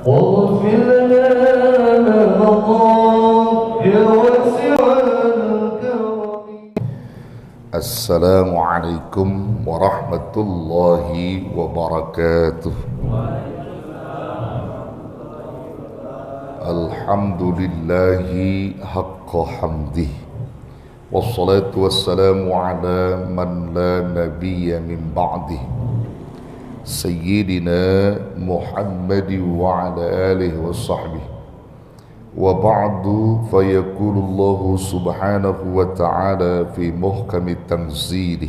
واغفر لنا ما مضى يا واسع الكرم. السلام عليكم ورحمة الله وبركاته. الحمد لله حق حمده والصلاة والسلام على من لا نبي من بعده سيدنا محمد وعلى آله وصحبه وبعد فيقول الله سبحانه وتعالى في محكم تنزيله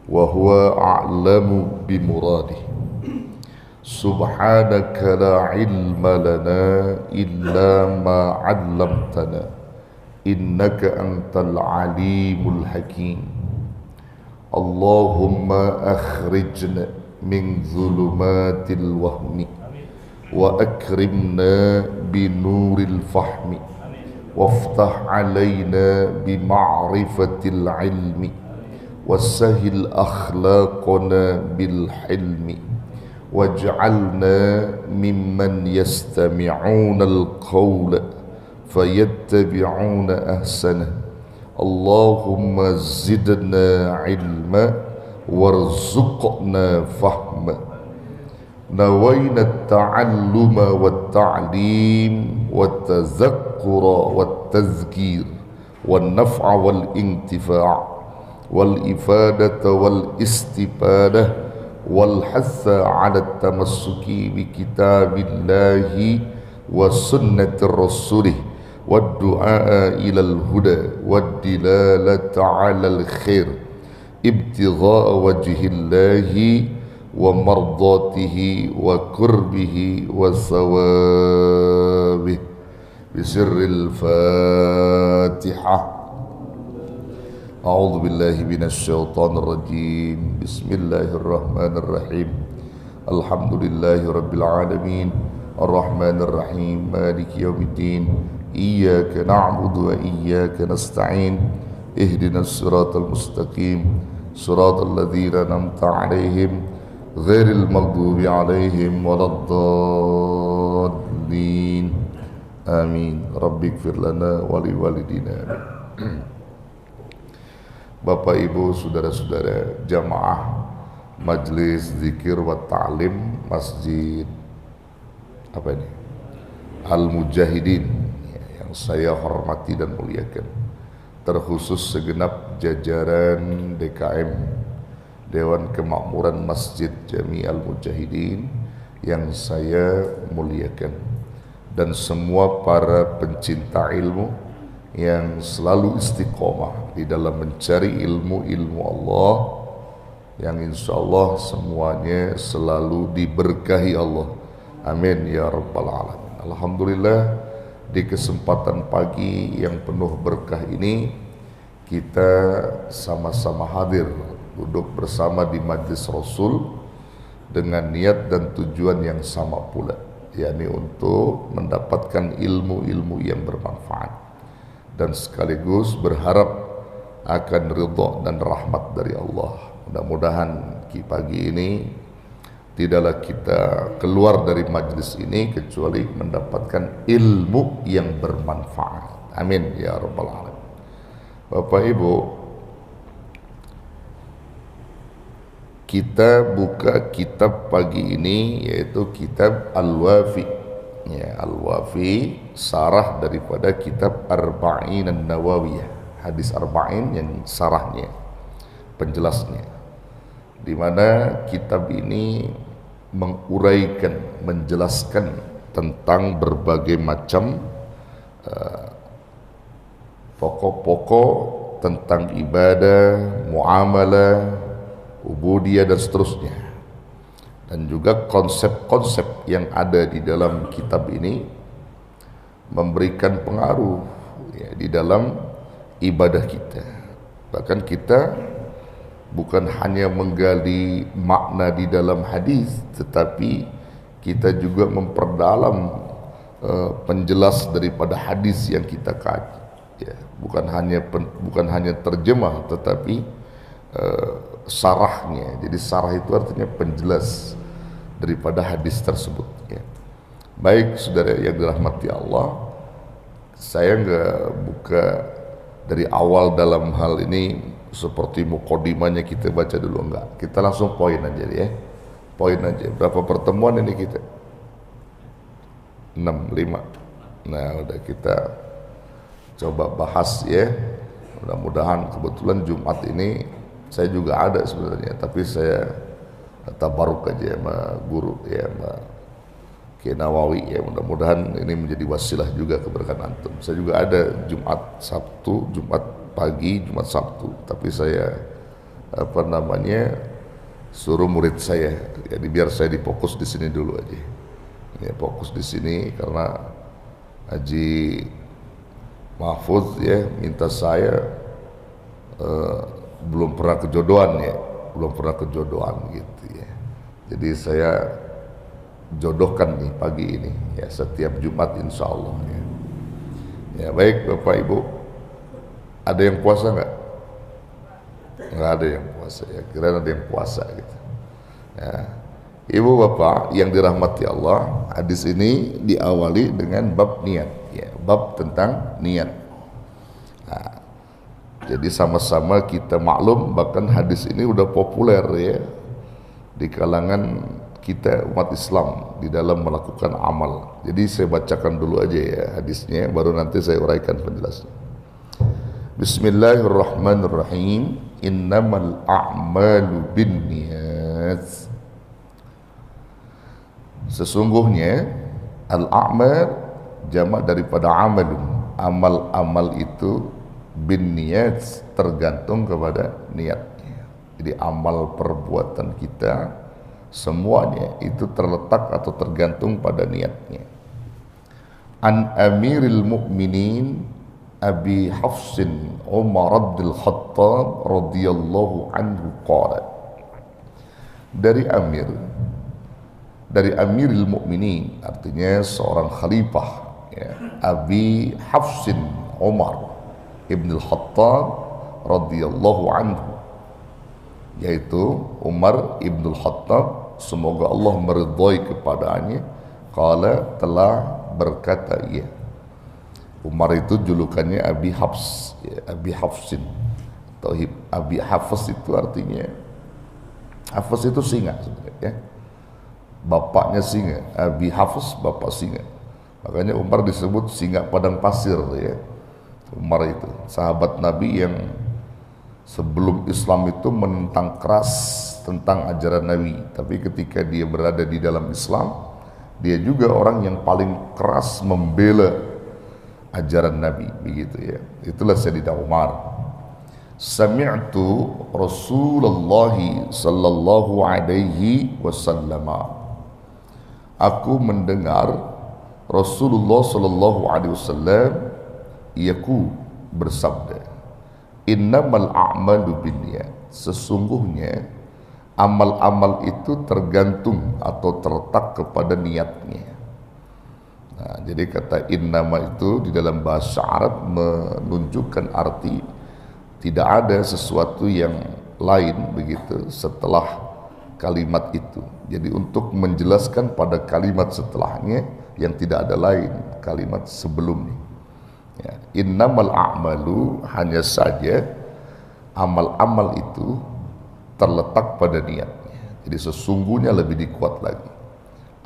وهو أعلم بمراده سبحانك لا علم لنا إلا ما علمتنا إنك أنت العليم الحكيم. اللهم أخرجنا من ظلمات الوهم وأكرمنا بنور الفهم وافتح علينا بمعرفة العلم وسهل أخلاقنا بالحلم واجعلنا ممن يستمعون القول فيتبعون أحسنه. اللهم زدنا علما وارزقنا فهما. نوينا التعلم والتعليم والتذكر والتذكير والنفع والانتفاع والإفادة والاستفادة والحث على التمسك بكتاب الله وسنة رسوله والدعاء إلى الهدى والدلالة على الخير ابتغاء وجه الله ومرضاته وقربه وثوابه. بسر الفاتحة. أعوذ بالله من الشيطان الرجيم. بسم الله الرحمن الرحيم. الحمد لله رب العالمين الرحمن الرحيم مالك يوم الدين إياك نعبد وإياك نستعين اهدنا الصراط المستقيم صراط الذين أنعمت عليهم غير المغضوب عليهم ولا الضالين آمين. رب اغفر لنا ولوالدينا. Bapak Ibu saudara-saudara jamaah Majelis Zikir wa Ta'lim Masjid apa ini? Al-Mujahidin yang saya hormati dan muliakan, terkhusus segenap jajaran DKM Dewan Kemakmuran Masjid Jami Al-Mujahidin yang saya muliakan, dan semua para pencinta ilmu yang selalu istiqomah di dalam mencari ilmu Allah yang insya Allah semuanya selalu diberkahi Allah. Amin ya rabbal alamin. Alhamdulillah, di kesempatan pagi yang penuh berkah ini kita sama-sama hadir duduk bersama di majlis Rasul dengan niat dan tujuan yang sama pula, yakni untuk mendapatkan ilmu-ilmu yang bermanfaat dan sekaligus berharap akan ridha dan rahmat dari Allah. Mudah-mudahan pagi ini tidaklah kita keluar dari majlis ini kecuali mendapatkan ilmu yang bermanfaat. Amin ya rabbal alamin. Bapak Ibu, kita buka kitab pagi ini yaitu kitab Al-Wafi. Ya, Al-Wafi sarah daripada kitab Arba'in An-Nawawiyah, hadis Arba'in yang sarahnya, penjelasnya, di mana kitab ini menguraikan, menjelaskan tentang berbagai macam pokok-pokok tentang ibadah, muamalah, ubudiyah dan seterusnya, dan juga konsep-konsep yang ada di dalam kitab ini memberikan pengaruh ya, di dalam ibadah kita. Bahkan kita bukan hanya menggali makna di dalam hadis, tetapi kita juga memperdalam penjelas daripada hadis yang kita kaji. Ya, bukan hanya terjemah, tetapi sarahnya. Jadi sarah itu artinya penjelas daripada hadis tersebut. Ya. Baik saudara yang dirahmati Allah, saya nggak buka dari awal dalam hal ini seperti mukadimahnya kita baca dulu, enggak. Kita langsung poin aja ya. Poin aja. Berapa pertemuan ini kita? 6, 5. Nah, udah kita coba bahas ya. Mudah-mudahan kebetulan Jumat ini saya juga ada sebenarnya, tapi saya tabaruk aja sama guru ya, sama Kiai Nawawi ya. Mudah-mudahan ini menjadi wasilah juga keberkahan antum. Saya juga ada Jumat Sabtu, Jumat pagi, Jumat Sabtu, tapi saya suruh murid saya, jadi biar saya difokus di sini dulu aja. Ya, fokus di sini karena Haji Mahfuz ya minta saya belum pernah kejodohan ya, belum pernah kejodohan gitu ya. Jadi saya jodohkan nih pagi ini ya, setiap Jumat insya Allah ya. Ya baik Bapak Ibu, ada yang puasa nggak? Nggak ada yang puasa ya, kira ada yang puasa gitu ya. Ibu Bapak yang dirahmati Allah, hadis ini diawali dengan bab niat ya, bab tentang niat. Nah, jadi sama-sama kita maklum, bahkan hadis ini udah populer ya di kalangan kita umat Islam di dalam melakukan amal. Jadi saya bacakan dulu aja ya hadisnya, baru nanti saya uraikan penjelasan. Bismillahirrahmanirrahim. Innamal a'malu binniyat. Sesungguhnya al-a'mal jamak daripada amalun. Amal-amal itu binniyat, tergantung kepada niatnya. Jadi amal perbuatan kita semuanya itu terletak atau tergantung pada niatnya. An Amiril Mukminin Abi Hafsin Umar bin Khattab radhiyallahu anhu qala. Dari Amiril Mukminin, artinya seorang khalifah ya, Abi Hafsin Umar ibn Khattab radhiyallahu anhu, yaitu Umar ibn Khattab, semoga Allah meridhai kepadanya, qala, telah berkata ia. Umar itu julukannya Abi Hafs ya, Abi Hafsin atau Abi Hafs itu artinya, Hafs itu singa sebenarnya ya. Bapaknya singa, Abi Hafs bapak singa. Makanya Umar disebut singa padang pasir ya. Umar itu sahabat Nabi yang sebelum Islam itu menentang keras tentang ajaran Nabi, tapi ketika dia berada di dalam Islam, dia juga orang yang paling keras membela ajaran Nabi, begitu ya. Itulah Sayyidina Umar. Sami'tu Rasulullah sallallahu alaihi wasallam. Aku mendengar Rasulullah sallallahu alaihi wasallam yaku bersabda, innamal a'malu binniyat. Sesungguhnya amal-amal itu tergantung atau terletak kepada niatnya. Nah, jadi kata innama itu di dalam bahasa Arab menunjukkan arti tidak ada sesuatu yang lain begitu setelah kalimat itu. Jadi untuk menjelaskan pada kalimat setelahnya yang tidak ada lain kalimat sebelumnya. Ya, innamal a'malu, hanya saja amal-amal itu terletak pada niatnya. Jadi sesungguhnya lebih dikuat lagi,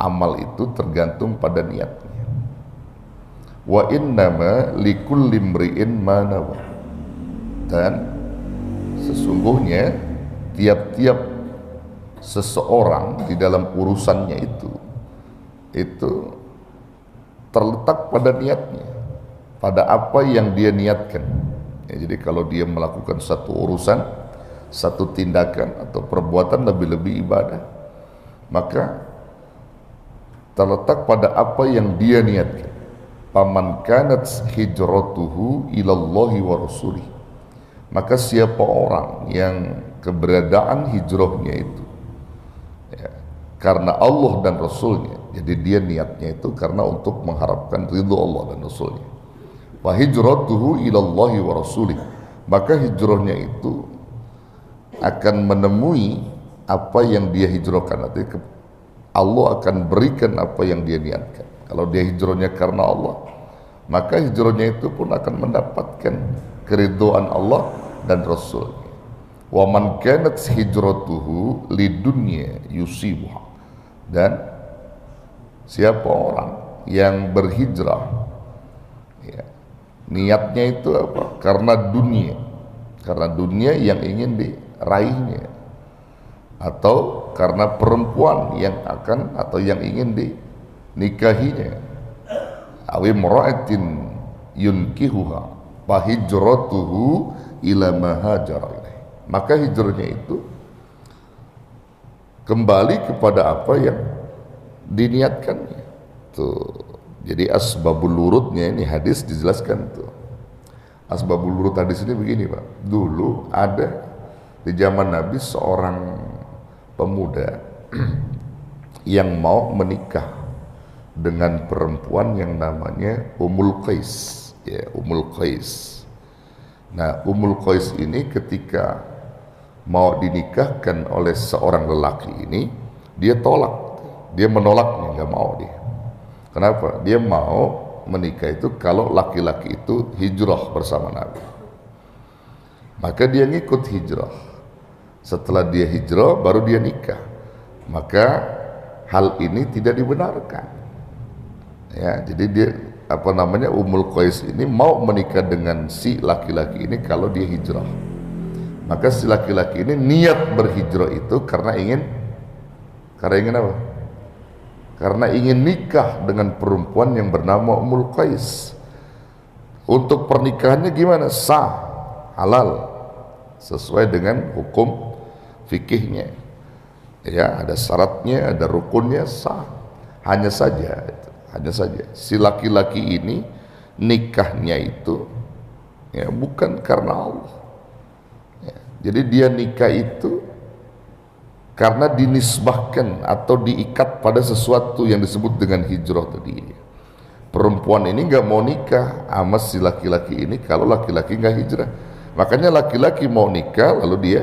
amal itu tergantung pada niatnya. Wa innama likulli imri'in ma nawa. Dan sesungguhnya tiap-tiap seseorang di dalam urusannya itu terletak pada niatnya, pada apa yang dia niatkan ya. Jadi kalau dia melakukan satu urusan, satu tindakan atau perbuatan, lebih-lebih ibadah, maka terletak pada apa yang dia niatkan. Paman kanat hijratuhu ilallahi wa rasulih. Maka siapa orang yang keberadaan hijrahnya itu ya, karena Allah dan Rasulnya, jadi dia niatnya itu karena untuk mengharapkan ridho Allah dan Rasulnya. Wa hijratuhu ilallahi wa rasulih. Maka hijrahnya itu akan menemui apa yang dia hijrahkan. Artinya Allah akan berikan apa yang dia niatkan. Kalau dia hijrahnya karena Allah, maka hijrahnya itu pun akan mendapatkan keridhaan Allah dan Rasul. Wa man kanat hijratuhu lidunya yusibuha. Dan siapa orang yang berhijrah, ya, niatnya itu apa? Karena dunia yang ingin diraihnya, atau karena perempuan yang akan atau yang ingin dinikahinya, awi mra'atin yunkihuha fa hijratuhu ila ma hajara ilaih. Maka hijrahnya itu kembali kepada apa yang diniatkannya. Tuh. Jadi asbabul wurudnya ini hadis dijelaskan tuh. Asbabul wurud hadis ini begini, Pak. Dulu ada di zaman Nabi seorang pemuda yang mau menikah dengan perempuan yang namanya Ummul Qais, ya, Ummul Qais. Nah, Ummul Qais ini ketika mau dinikahkan oleh seorang lelaki ini, dia menolaknya, nggak mau dia. Kenapa? Dia mau menikah itu kalau laki-laki itu hijrah bersama Nabi. Maka dia ngikut hijrah. Setelah dia hijrah, baru dia nikah. Maka hal ini tidak dibenarkan. Ya, jadi dia Ummul Qais ini mau menikah dengan si laki-laki ini kalau dia hijrah. Maka si laki-laki ini niat berhijrah itu karena ingin apa? Karena ingin nikah dengan perempuan yang bernama Ummul Qais. Untuk pernikahannya gimana? Sah, halal, sesuai dengan hukum fikihnya. Ya, ada syaratnya, ada rukunnya, sah. Hanya saja si laki-laki ini nikahnya itu ya bukan karena Allah. Ya, jadi dia nikah itu karena dinisbahkan atau diikat pada sesuatu yang disebut dengan hijrah tadi. Perempuan ini nggak mau nikah sama si laki-laki ini kalau laki-laki nggak hijrah. Makanya laki-laki mau nikah lalu dia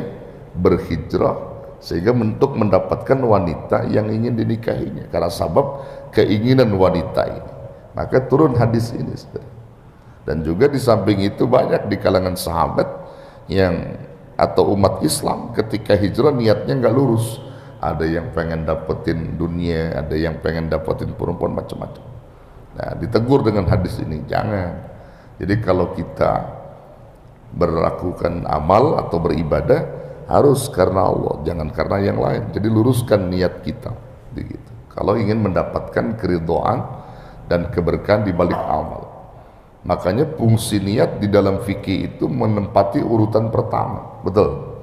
berhijrah sehingga untuk mendapatkan wanita yang ingin dinikahinya karena sebab keinginan wanita ini. Maka turun hadis ini. Dan juga di samping itu banyak di kalangan sahabat yang atau umat Islam ketika hijrah niatnya nggak lurus. Ada yang pengen dapetin dunia, ada yang pengen dapetin perempuan, macam-macam. Nah, ditegur dengan hadis ini, jangan. Jadi kalau kita berlakukan amal atau beribadah harus karena Allah, jangan karena yang lain. Jadi luruskan niat kita, begitu. Kalau ingin mendapatkan keridhaan dan keberkahan di balik amal. Makanya fungsi niat di dalam fikih itu menempati urutan pertama, betul?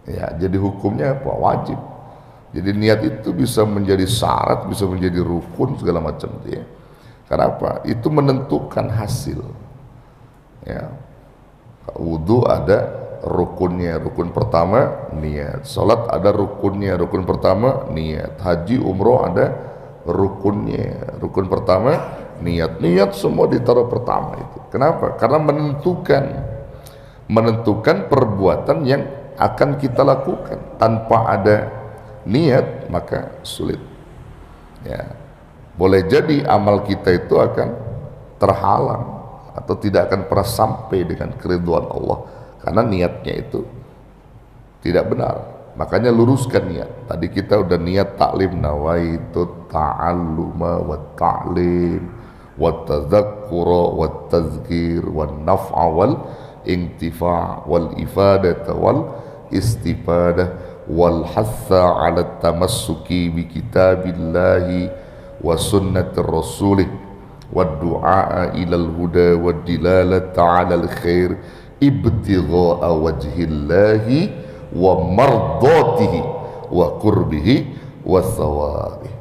Ya, jadi hukumnya apa? Wajib. Jadi niat itu bisa menjadi syarat, bisa menjadi rukun segala macam ya. Kenapa? Itu menentukan hasil. Ya, wudu ada rukunnya, rukun pertama niat. Salat ada rukunnya, rukun pertama niat. Haji umroh ada rukunnya, rukun pertama niat. Niat semua ditaruh pertama itu. Kenapa? Karena menentukan perbuatan yang akan kita lakukan. Tanpa ada niat maka sulit. Ya, boleh jadi amal kita itu akan terhalang atau tidak akan pernah sampai dengan keridhaan Allah karena niatnya itu tidak benar. Makanya luruskan niat. Tadi kita udah niat taklim, nawaitu ta'alluma wa ta'lim wa tadzakkura wa tazkir wa naf'a wal intifa' wal ifadata wal istifadah wal hatha 'ala tamassuki bi kitabillahi wa sunnatir rasulih wa du'a ilal huda wa dilalata 'alal khair ibtigha'a wajhillahi wa mardatihi wa qurbihi wa thawabih.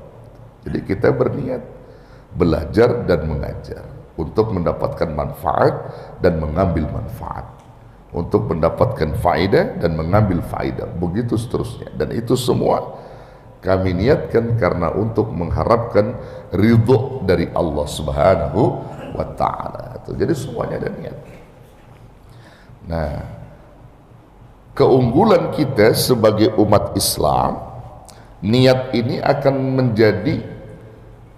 Jadi kita berniat belajar dan mengajar untuk mendapatkan manfaat dan mengambil manfaat, untuk mendapatkan faedah dan mengambil faedah, begitu seterusnya. Dan itu semua kami niatkan karena untuk mengharapkan ridho dari Allah Subhanahu wa ta'ala. Jadi semuanya ada niat. Nah, keunggulan kita sebagai umat Islam, niat ini akan menjadi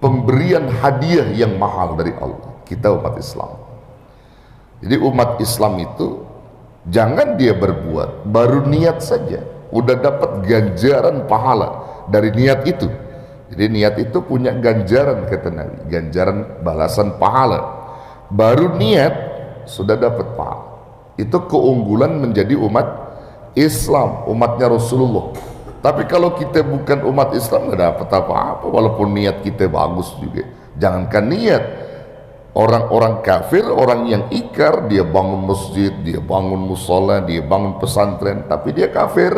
pemberian hadiah yang mahal dari Allah, kita umat Islam. Jadi umat Islam itu jangan dia berbuat, baru niat saja udah dapat ganjaran pahala dari niat itu. Jadi niat itu punya ganjaran, kata Nabi, ganjaran balasan pahala. Baru niat sudah dapat pahala. Itu keunggulan menjadi umat Islam, umatnya Rasulullah. Tapi kalau kita bukan umat Islam, nggak dapat apa-apa, walaupun niat kita bagus juga. Jangankan niat, orang-orang kafir, orang yang ikrar, dia bangun masjid, dia bangun musola, dia bangun pesantren, tapi dia kafir,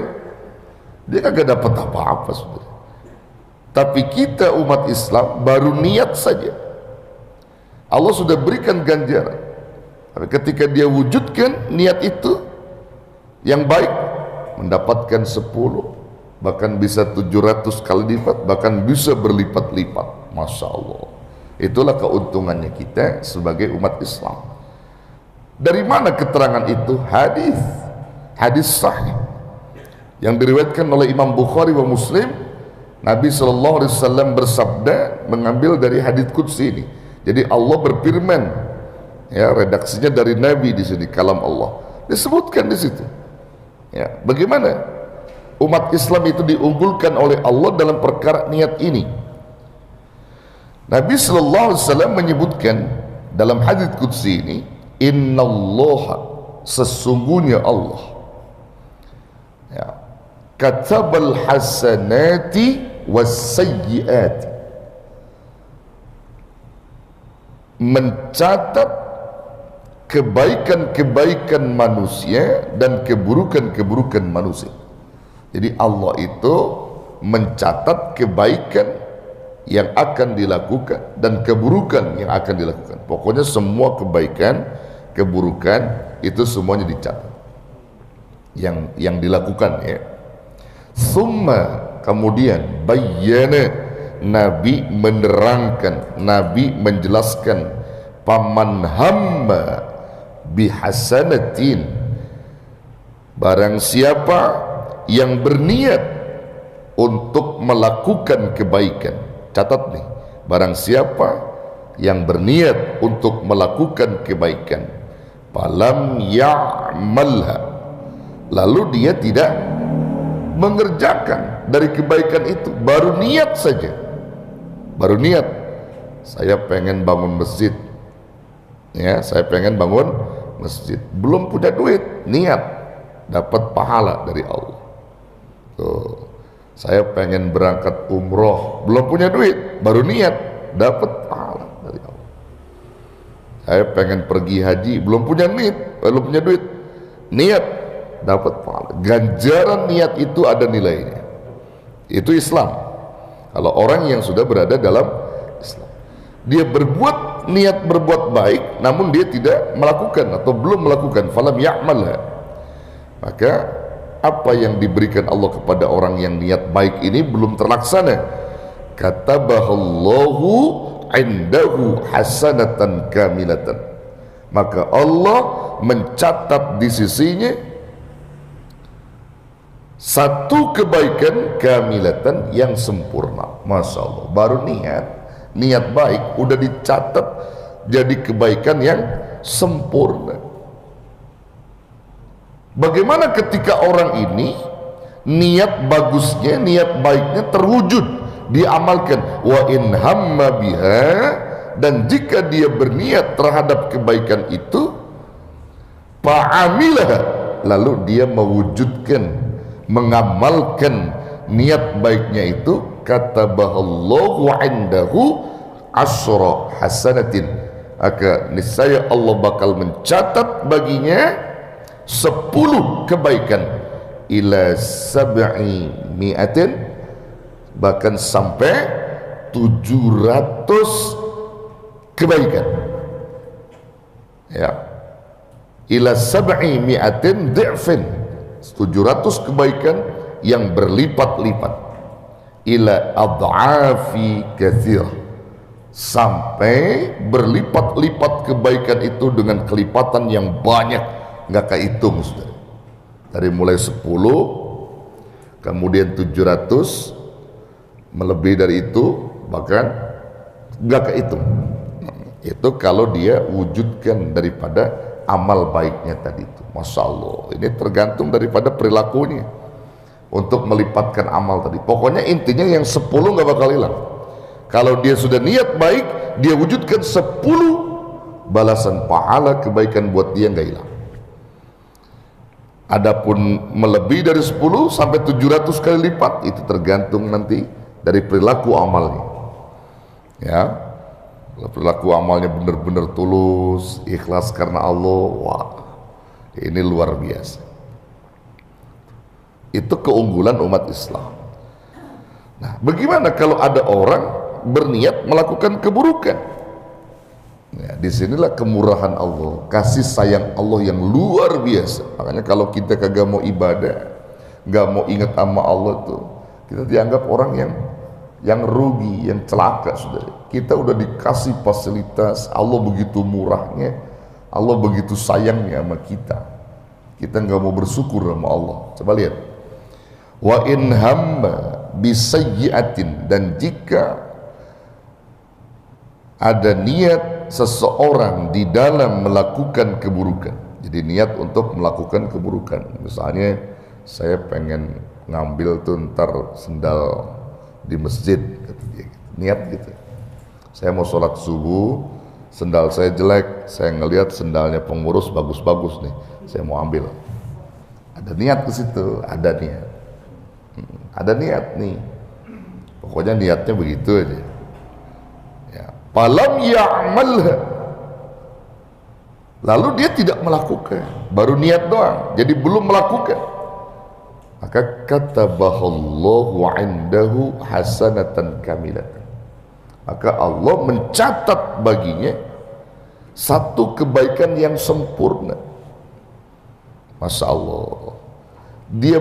dia kagak dapat apa-apa sebenarnya. Tapi kita umat Islam baru niat saja, Allah sudah berikan ganjaran. Tapi ketika dia wujudkan niat itu yang baik, mendapatkan 10, bahkan bisa 700 kali lipat, bahkan bisa berlipat-lipat. Masya Allah. Itulah keuntungannya kita sebagai umat Islam. Dari mana keterangan itu? Hadis sahih yang diriwayatkan oleh Imam Bukhari wa Muslim. Nabi SAW bersabda, mengambil dari hadits qudsi ini. Jadi Allah berfirman, ya, redaksinya dari Nabi di sini, kalam Allah disebutkan di situ. Ya, bagaimana umat Islam itu diunggulkan oleh Allah dalam perkara niat ini? Nabi SAW menyebutkan dalam hadits qudsi ini, innallaha, sesungguhnya Allah, ya, katabal hasanati was-sayyi'ati, mencatat kebaikan-kebaikan manusia dan keburukan-keburukan manusia. Jadi Allah itu mencatat kebaikan yang akan dilakukan dan keburukan yang akan dilakukan. Pokoknya semua kebaikan, keburukan itu semuanya dicatat yang dilakukan, ya. Summa, kemudian bayyana, Nabi menerangkan, Nabi menjelaskan, paman hamma bihasanatin, barang siapa yang berniat untuk melakukan kebaikan. Catat nih, barang siapa yang berniat untuk melakukan kebaikan, falam ya'malha, lalu dia tidak mengerjakan dari kebaikan itu, baru niat saja, baru niat, saya pengen bangun masjid, ya, saya pengen bangun masjid, belum punya duit, niat, dapat pahala dari Allah. Tuh, saya pengen berangkat umroh, belum punya duit, baru niat, dapat pahala dari Allah. Saya pengen pergi haji, belum punya duit, niat, dapat pahala. Ganjaran niat itu ada nilainya. Itu Islam. Kalau orang yang sudah berada dalam Islam, dia berbuat, niat berbuat baik, namun dia tidak melakukan atau belum melakukan, falam ya'malha, maka apa yang diberikan Allah kepada orang yang niat baik ini belum terlaksana, katabahallahu indahu hasanatan kamilatan, maka Allah mencatat di sisinya satu kebaikan kamilatan yang sempurna. Masya Allah, baru niat baik udah dicatat jadi kebaikan yang sempurna. Bagaimana ketika orang ini niat bagusnya, niat baiknya terwujud, diamalkan, wa in hamma biha, dan jika dia berniat terhadap kebaikan itu, fa'amilah, lalu dia mewujudkan, mengamalkan niat baiknya itu, katabahallahu indahu asyra hasanatin, maka niscaya Allah bakal mencatat baginya 10 kebaikan, ila 700, bahkan sampai 700 kebaikan, ya, ila 700 dhifin, 700 kebaikan yang berlipat-lipat, ila adhafi katsir, sampai berlipat-lipat kebaikan itu dengan kelipatan yang banyak, nggak kehitung, saudara. Dari mulai 10, kemudian 700, melebihi dari itu, bahkan nggak kehitung. Itu kalau dia wujudkan daripada amal baiknya tadi itu. Masya Allah, ini tergantung daripada perilakunya untuk melipatkan amal tadi. Pokoknya intinya yang 10 nggak bakal hilang. Kalau dia sudah niat baik, dia wujudkan 10 balasan pahala kebaikan buat dia nggak hilang. Adapun melebihi dari 10 sampai 700 kali lipat, itu tergantung nanti dari perilaku amalnya. Ya, kalau perilaku amalnya benar-benar tulus, ikhlas karena Allah, wah, ini luar biasa. Itu keunggulan umat Islam. Nah, bagaimana kalau ada orang berniat melakukan keburukan? Ya, disinilah kemurahan Allah, kasih sayang Allah yang luar biasa. Makanya kalau kita kagak mau ibadah, nggak mau ingat sama Allah tuh, kita dianggap orang yang rugi, yang celaka, saudara. Kita udah dikasih fasilitas, Allah begitu murahnya, Allah begitu sayangnya sama kita. Kita nggak mau bersyukur sama Allah. Coba lihat. Wa in hamma bisayyi'atin, dan jika ada niat seseorang di dalam melakukan keburukan. Jadi niat untuk melakukan keburukan. Misalnya saya pengen ngambil tuh ntar sendal di masjid, kata dia. Niat gitu. Saya mau sholat subuh, sendal saya jelek, saya ngelihat sendalnya pengurus bagus-bagus nih, saya mau ambil. Ada niat ke situ, ada niat. Ada niat nih. Pokoknya niatnya begitu aja. Ya. Falam ya'malha. Lalu dia tidak melakukan, baru niat doang, jadi belum melakukan. Maka katabahallahu 'indahu hasanatan kamilatan. Maka Allah mencatat baginya satu kebaikan yang sempurna. Masya Allah. Dia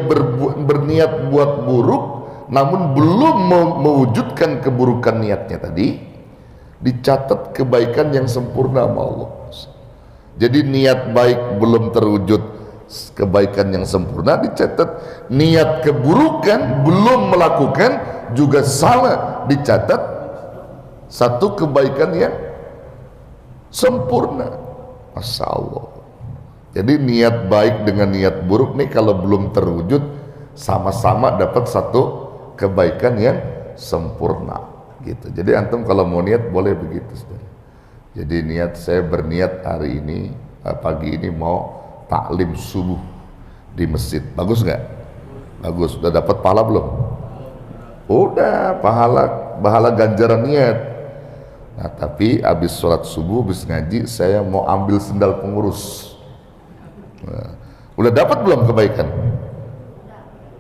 berniat buat buruk, namun belum mewujudkan keburukan niatnya tadi, dicatat kebaikan yang sempurna sama Allah. Jadi niat baik belum terwujud kebaikan yang sempurna, dicatat. Niat keburukan belum melakukan juga salah, dicatat satu kebaikan yang sempurna. Masya Allah. Jadi niat baik dengan niat buruk nih kalau belum terwujud, sama-sama dapat satu kebaikan yang sempurna gitu. Jadi antum kalau mau niat boleh begitu, saudara. Jadi niat, saya berniat hari ini pagi ini mau taklim subuh di masjid. Bagus nggak? Bagus. Udah dapat pahala belum? Udah, pahala ganjaran niat. Nah, tapi habis sholat subuh, habis ngaji, saya mau ambil sendal pengurus. Nah, udah dapat belum kebaikan?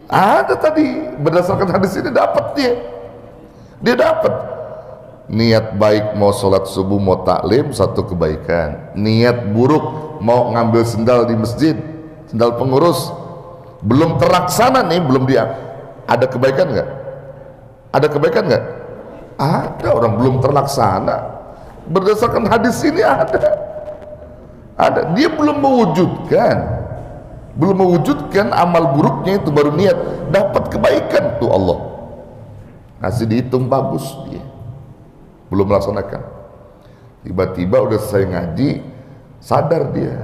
Ada tadi, berdasarkan hadis ini dapat dia dapat. Niat baik mau sholat subuh, mau taklim, satu kebaikan. Niat buruk mau ngambil sendal di masjid, sendal pengurus, belum terlaksana nih, belum dia. Ada kebaikan nggak? Ada kebaikan nggak? Ada, orang belum terlaksana. Berdasarkan hadis ini ada. Dia belum mewujudkan amal buruknya, itu baru niat, dapat kebaikan tuh Allah ngasih, dihitung bagus, dia belum melaksanakan. Tiba-tiba udah saya ngaji, sadar dia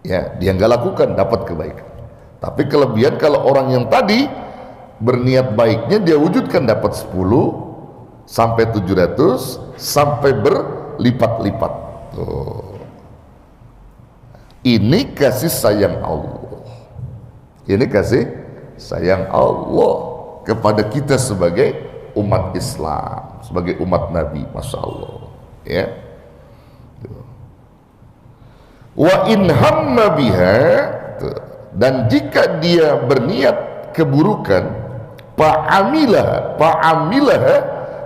ya, dia nggak lakukan, dapat kebaikan. Tapi kelebihan kalau orang yang tadi berniat baiknya dia wujudkan, dapat 10 sampai 700 sampai berlipat-lipat. Tuh. Ini kasih sayang Allah. Ini kasih sayang Allah kepada kita sebagai umat Islam, sebagai umat Nabi. Masya Allah. Ya. Wa in hamma biha, dan jika dia berniat keburukan, fa'amilah,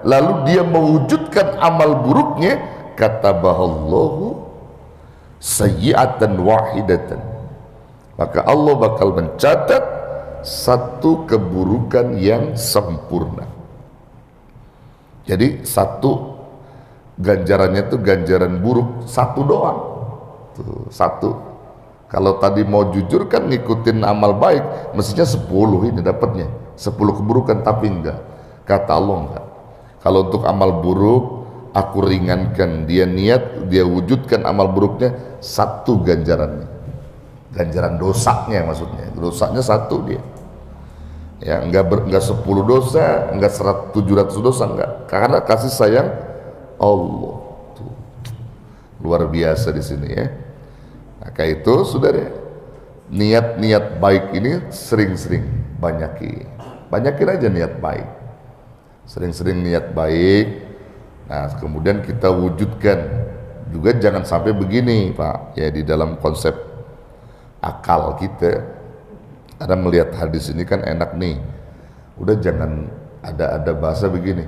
lalu dia mewujudkan amal buruknya, katabahallahu sayyi'atan wahidatan, maka Allah bakal mencatat satu keburukan yang sempurna. Jadi satu ganjarannya itu ganjaran buruk satu doang. Tuh, satu. Kalau tadi mau jujur kan ngikutin amal baik, mestinya 10 ini dapatnya, 10 keburukan, tapi enggak. Kata Allah enggak. Kalau untuk amal buruk aku ringankan, dia niat, dia wujudkan amal buruknya, satu ganjarannya, ganjaran dosanya, maksudnya dosanya satu dia. Ya, enggak 10 dosa, enggak 700 dosa, enggak, karena kasih sayang Allah. Tuh, luar biasa di sini ya. Maka itu saudara, niat-niat baik ini sering-sering banyakin aja niat baik, sering-sering niat baik. Nah, kemudian kita wujudkan juga, jangan sampai begini Pak ya, di dalam konsep akal kita. Ada melihat hadis ini kan enak nih, udah jangan ada bahasa begini,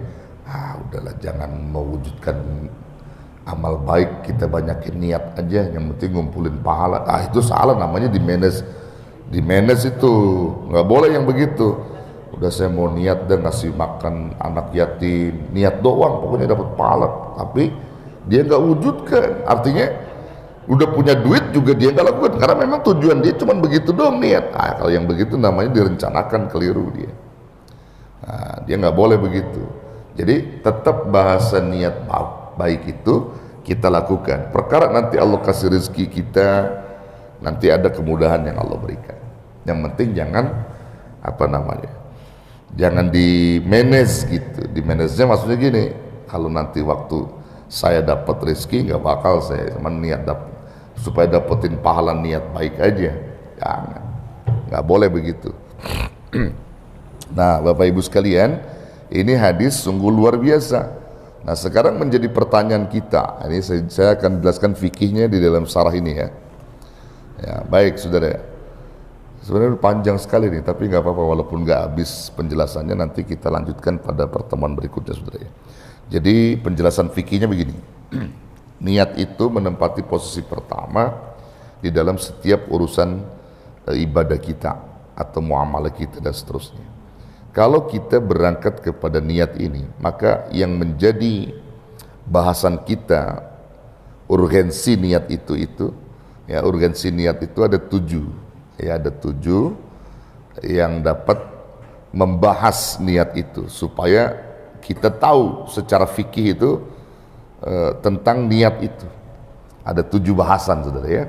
udahlah jangan mewujudkan amal baik, kita banyakin niat aja, yang penting ngumpulin pahala. Itu salah, namanya di manage itu nggak boleh yang begitu. Udah saya mau niat dan ngasih makan anak yatim, niat doang pokoknya dapat pahala, tapi dia nggak wujudkan. Artinya udah punya duit juga dia nggak lakukan, karena memang tujuan dia cuma begitu doang niat. Kalau yang begitu namanya direncanakan, keliru dia. Dia nggak boleh begitu. Jadi tetap bahasa niat baik itu kita lakukan. Perkara nanti Allah kasih rezeki kita, nanti ada kemudahan yang Allah berikan. Yang penting jangan jangan di manage gitu. Di manage-nya maksudnya gini, kalau nanti waktu saya dapat rezeki nggak bakal saya cuma niat supaya dapetin pahala niat baik aja, jangan, nggak boleh begitu. Nah Bapak Ibu sekalian, ini hadis sungguh luar biasa. Nah sekarang menjadi pertanyaan kita, ini saya akan jelaskan fikihnya di dalam syarah ini ya. Ya baik saudara, sebenarnya panjang sekali nih, tapi nggak apa-apa, walaupun nggak habis penjelasannya, nanti kita lanjutkan pada pertemuan berikutnya saudara ya. Jadi penjelasan fikihnya begini. Niat itu menempati posisi pertama di dalam setiap urusan ibadah kita atau muamalah kita dan seterusnya. Kalau kita berangkat kepada niat ini, maka yang menjadi bahasan kita urgensi niat itu ya, urgensi niat itu ada 7 ya, ada 7 yang dapat membahas niat itu supaya kita tahu secara fikih itu tentang niat itu. Ada 7 bahasan saudara ya.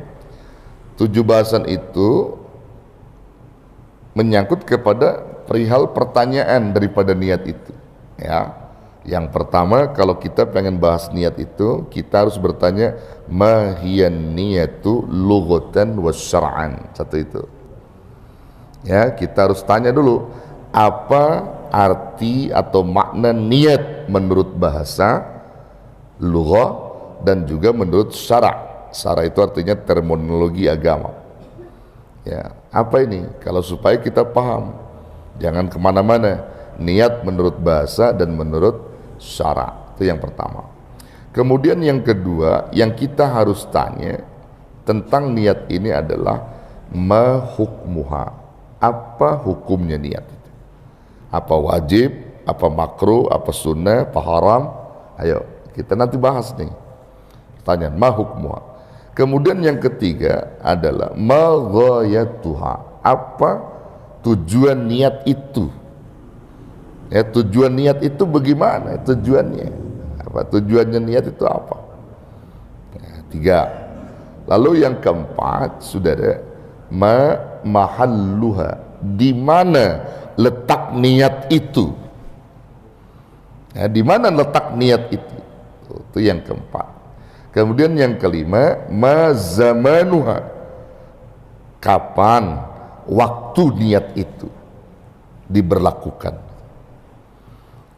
7 bahasan itu menyangkut kepada perihal pertanyaan daripada niat itu ya. Yang pertama, kalau kita pengen bahas niat itu, kita harus bertanya ma hiyan niyatu lughatan wa syar'an. Satu itu ya, kita harus tanya dulu apa arti atau makna niat menurut bahasa lughah dan juga menurut syara'. Syara' itu artinya terminologi agama. Ya, apa ini? Kalau supaya kita paham, jangan kemana-mana. Niat menurut bahasa dan menurut syara', itu yang pertama. Kemudian yang kedua, yang kita harus tanya tentang niat ini adalah ma hukmuha. Apa hukumnya niat itu? Apa wajib? Apa makruh? Apa sunnah? Apa haram? Ayo kita nanti bahas nih. Pertanyaan ma hukmuha. Kemudian yang ketiga adalah ma ghayatuha. Apa tujuan niat itu? Ya, tujuan niat itu bagaimana? Tujuannya apa? Tujuannya niat itu apa? Ya, 3. Lalu yang keempat, saudara, mahalluha. Di mana letak niat itu? Ya, di mana letak niat itu? Itu yang keempat. Kemudian yang kelima, mazamanuha. Kapan waktu niat itu diberlakukan?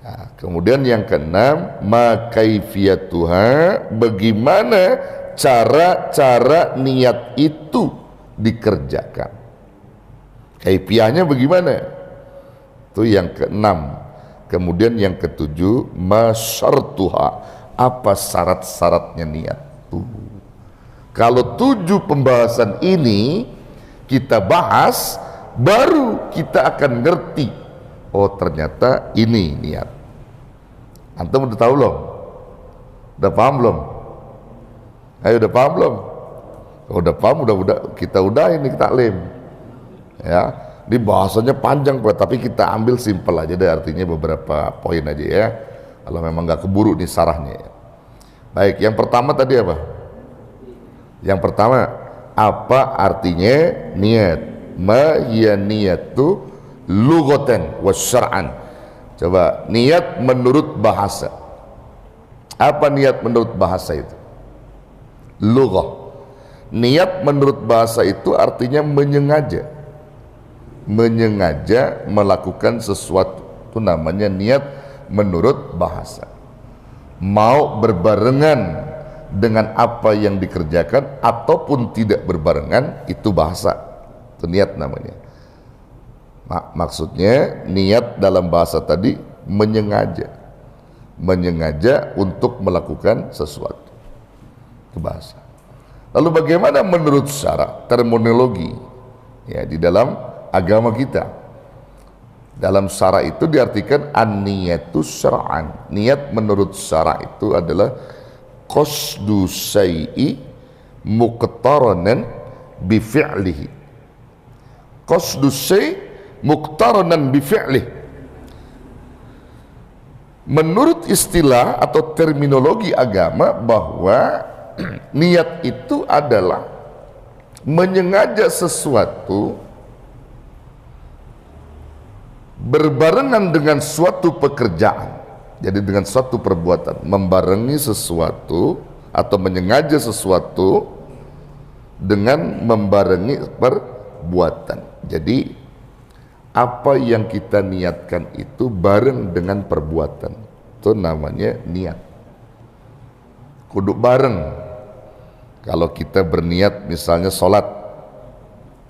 Nah, kemudian yang keenam, makaifiyatuha. Bagaimana cara-cara niat itu dikerjakan? Kaifiyahnya bagaimana? Itu yang keenam. Kemudian yang ketujuh, masyartuha. Apa syarat-syaratnya niat? Kalau 7 pembahasan ini kita bahas, baru kita akan ngerti, oh ternyata ini niat. Antum udah tahu belum? Udah paham belum? Ayo udah paham belum? Oh, udah paham, udah kita udah ini taklim. Ya, Di bahasanya panjang Pak, tapi kita ambil simpel aja deh, artinya beberapa poin aja ya. Kalau memang nggak keburu nih sarahnya ya. Baik, yang pertama tadi apa? Yang pertama, apa artinya niat? Ma hiya niyatu lughatan wa syar'an. Coba, niat menurut bahasa. Apa niat menurut bahasa itu? Lughah. Niat menurut bahasa itu artinya menyengaja. Menyengaja melakukan sesuatu, itu namanya niat menurut bahasa. Mau berbarengan dengan apa yang dikerjakan ataupun tidak berbarengan, itu bahasa, itu niat namanya. Maksudnya niat dalam bahasa tadi menyengaja untuk melakukan sesuatu, itu bahasa. Lalu bagaimana menurut syara, terminologi ya di dalam agama kita? Dalam syara itu diartikan an-niyatu syar'an. Niat menurut syara itu adalah qasdu syai'i muqtaranan bi fi'lihi. Qasdu syai' muqtaranan bi fi'lihi. Menurut istilah atau terminologi agama bahwa niat itu adalah menyengaja sesuatu berbarengan dengan suatu pekerjaan. Jadi dengan suatu perbuatan, membarengi sesuatu atau menyengaja sesuatu dengan membarengi perbuatan. Jadi apa yang kita niatkan itu bareng dengan perbuatan, itu namanya niat. Kudu bareng. Kalau kita berniat misalnya sholat,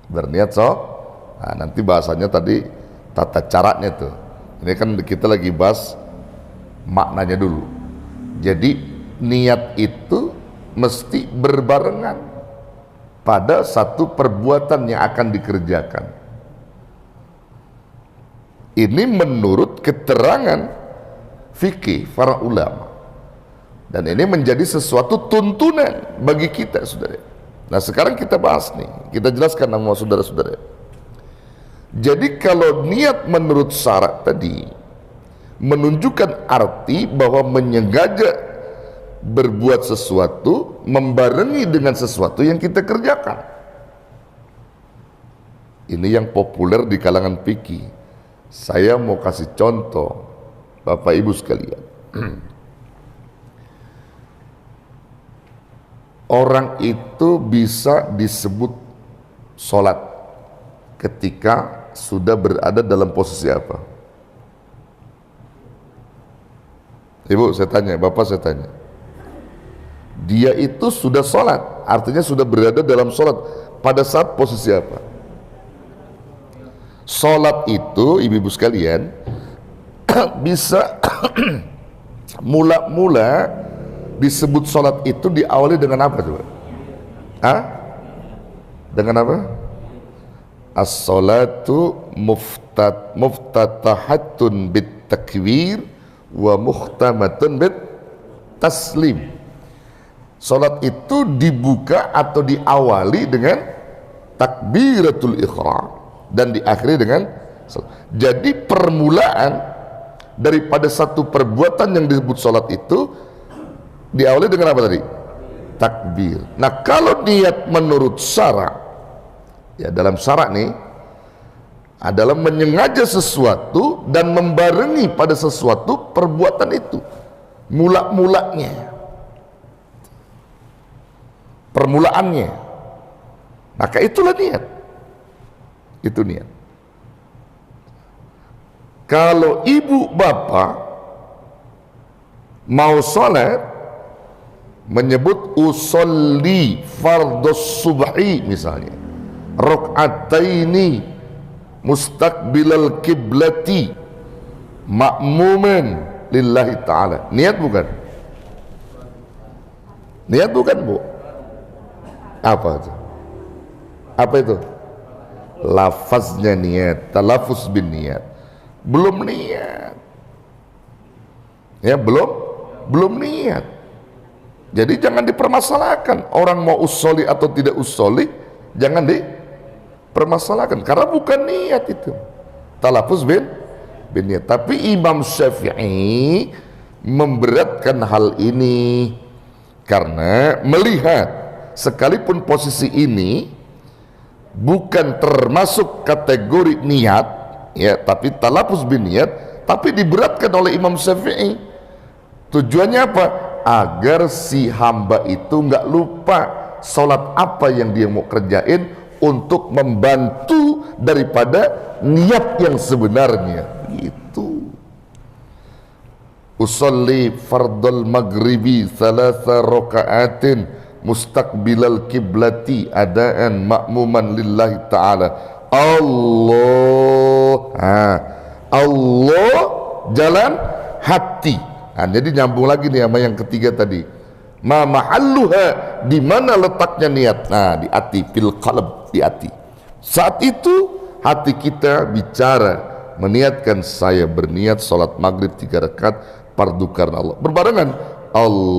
berniat nah nanti bahasanya tadi tata caranya tuh. Ini kan kita lagi bahas maknanya dulu. Jadi niat itu mesti berbarengan pada satu perbuatan yang akan dikerjakan. Ini menurut keterangan fikih para ulama. Dan ini menjadi sesuatu tuntunan bagi kita, saudara. Nah sekarang kita bahas nih, kita jelaskan sama saudara-saudara. Jadi kalau niat menurut syarat tadi menunjukkan arti bahwa menyengaja berbuat sesuatu membarengi dengan sesuatu yang kita kerjakan. Ini yang populer di kalangan fikih. Saya mau kasih contoh Bapak Ibu sekalian. Orang itu bisa disebut sholat ketika sudah berada dalam posisi apa? Ibu saya tanya, Bapak saya tanya. Dia itu sudah sholat, artinya sudah berada dalam sholat. Pada saat posisi apa? Sholat itu, ibu-ibu sekalian, bisa mula-mula disebut sholat itu diawali dengan apa coba? Dengan apa? As-sholatu muftatahatun bit takwir wa muhtamatun bit taslim. Sholat itu dibuka atau diawali dengan takbiratul ihram dan diakhiri dengan jadi permulaan daripada satu perbuatan yang disebut sholat itu diawali dengan apa tadi? Takbir. Nah kalau niat menurut syara, ya dalam syara nih adalah menyengaja sesuatu dan membarengi pada sesuatu perbuatan itu mula-mulanya, permulaannya, maka itulah niat. Itu niat. Kalau ibu bapak mau sholat menyebut usolli fardhus subhi misalnya, rakaataini mustaqbilal kiblati ma'muman lillahi ta'ala, niat bukan? Niat bukan Bu? Apa itu? Apa itu? Lafaznya niat, talafuz bin niat. Belum niat. Ya belum niat. Jadi jangan dipermasalahkan orang mau usolli atau tidak usolli, jangan permasalahkan karena bukan niat itu. Talafuz bin niat. Tapi Imam Syafi'i memberatkan hal ini karena melihat sekalipun posisi ini bukan termasuk kategori niat, ya, tapi talafuz bin niat, tapi diberatkan oleh Imam Syafi'i. Tujuannya apa? Agar si hamba itu nggak lupa sholat apa yang dia mau kerjain untuk membantu daripada niat yang sebenarnya. Gitu. Usolli fardal maghribi thalatha raka'atin mustaqbilal kiblati adaan ma'muman lillahi ta'ala. Allah jalan hati. Nah, jadi nyambung lagi nih sama yang ketiga tadi. Ma mahalluha, di mana letaknya niat? Nah, di hati, fil qalb, di hati. Saat itu hati kita bicara, meniatkan saya berniat salat maghrib 3 rakaat fardu karena Allah. Berbarengan Allahu